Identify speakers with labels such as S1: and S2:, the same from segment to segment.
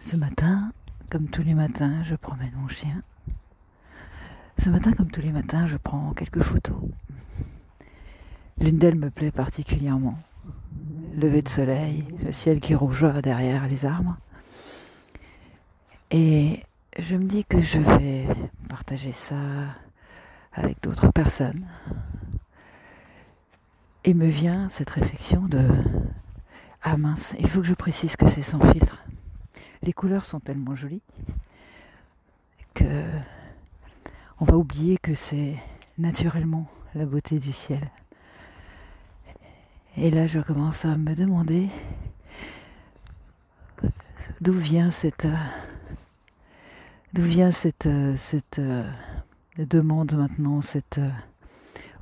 S1: Ce matin, comme tous les matins, je promène mon chien. Ce matin, comme tous les matins, je prends quelques photos. L'une d'elles me plaît particulièrement. Lever de soleil, le ciel qui rougeoie derrière les arbres. Et je me dis que je vais partager ça avec d'autres personnes. Et me vient cette réflexion de « Ah mince, il faut que je précise que c'est sans filtre. Les couleurs sont tellement jolies que on va oublier que c'est naturellement la beauté du ciel. » Et là, je commence à me demander d'où vient cette demande maintenant, cette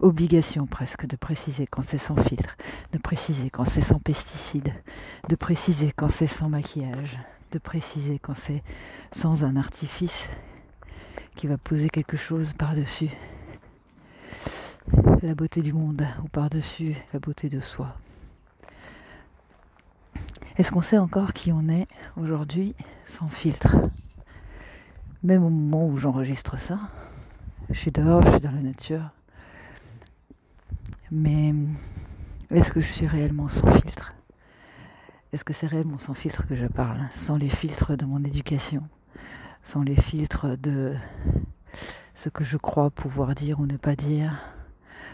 S1: obligation presque de préciser quand c'est sans filtre, de préciser quand c'est sans pesticides, de préciser quand c'est sans maquillage, de préciser quand c'est sans un artifice qui va poser quelque chose par-dessus la beauté du monde ou par-dessus la beauté de soi. Est-ce qu'on sait encore qui on est aujourd'hui sans filtre? Même au moment où j'enregistre ça, je suis dehors, je suis dans la nature. Mais est-ce que je suis réellement sans filtre? Est-ce que c'est réellement sans filtre que je parle? Sans les filtres de mon éducation, sans les filtres de ce que je crois pouvoir dire ou ne pas dire,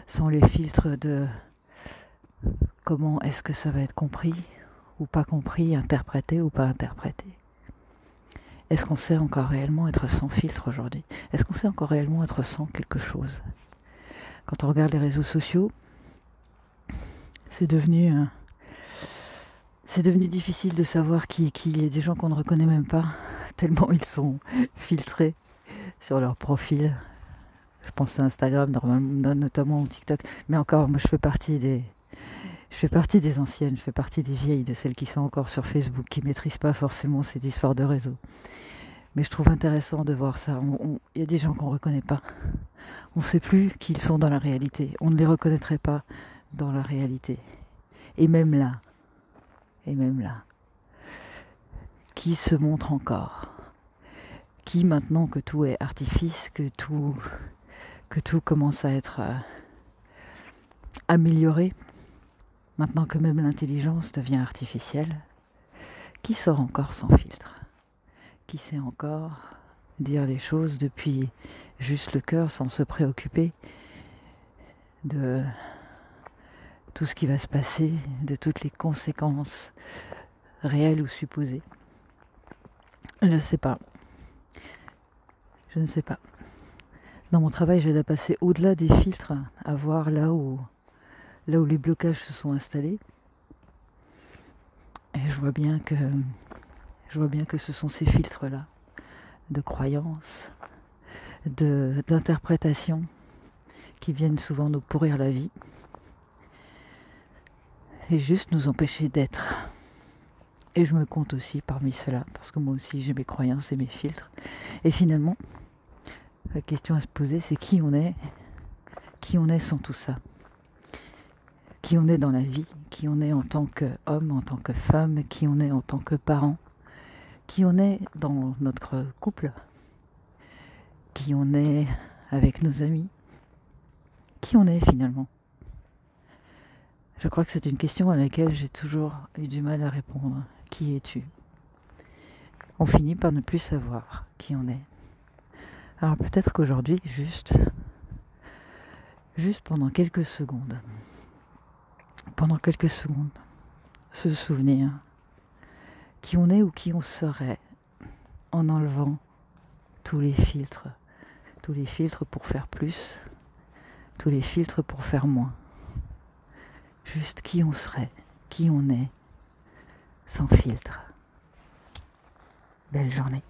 S1: sans les filtres de comment est-ce que ça va être compris ou pas compris, interprété ou pas interprété. Est-ce qu'on sait encore réellement être sans filtre aujourd'hui? Est-ce qu'on sait encore réellement être sans quelque chose? Quand on regarde les réseaux sociaux, c'est devenu difficile de savoir qui est qui. Il y a des gens qu'on ne reconnaît même pas, tellement ils sont filtrés sur leur profil. Je pense à Instagram, normalement, notamment au TikTok. Mais encore, moi je fais partie des anciennes, je fais partie des vieilles, de celles qui sont encore sur Facebook, qui ne maîtrisent pas forcément ces histoires de réseau. Mais je trouve intéressant de voir ça. Il y a des gens qu'on ne reconnaît pas. On ne sait plus qui ils sont dans la réalité. On ne les reconnaîtrait pas dans la réalité. Et même là, qui se montre encore? Qui, maintenant que tout est artifice, que tout commence à être amélioré, maintenant que même l'intelligence devient artificielle, qui sort encore sans filtre? Qui sait encore dire les choses depuis juste le cœur sans se préoccuper de tout ce qui va se passer, de toutes les conséquences réelles ou supposées? Je ne sais pas. Je ne sais pas. Dans mon travail, j'aide à passer au-delà des filtres, à voir là où les blocages se sont installés. Et je vois bien que ce sont ces filtres-là, de croyances, d'interprétations, qui viennent souvent nous pourrir la vie et juste nous empêcher d'être. Et je me compte aussi parmi ceux-là, parce que moi aussi j'ai mes croyances et mes filtres. Et finalement, la question à se poser, c'est qui on est sans tout ça? Qui on est dans la vie, qui on est en tant qu'homme, en tant que femme, qui on est en tant que parent, qui on est dans notre couple, qui on est avec nos amis, qui on est finalement? Je crois que c'est une question à laquelle j'ai toujours eu du mal à répondre. Qui es-tu? On finit par ne plus savoir qui on est. Alors peut-être qu'aujourd'hui, juste pendant quelques secondes, se souvenir qui on est ou qui on serait en enlevant tous les filtres pour faire plus, tous les filtres pour faire moins. Juste qui on serait, qui on est, sans filtre. Belle journée.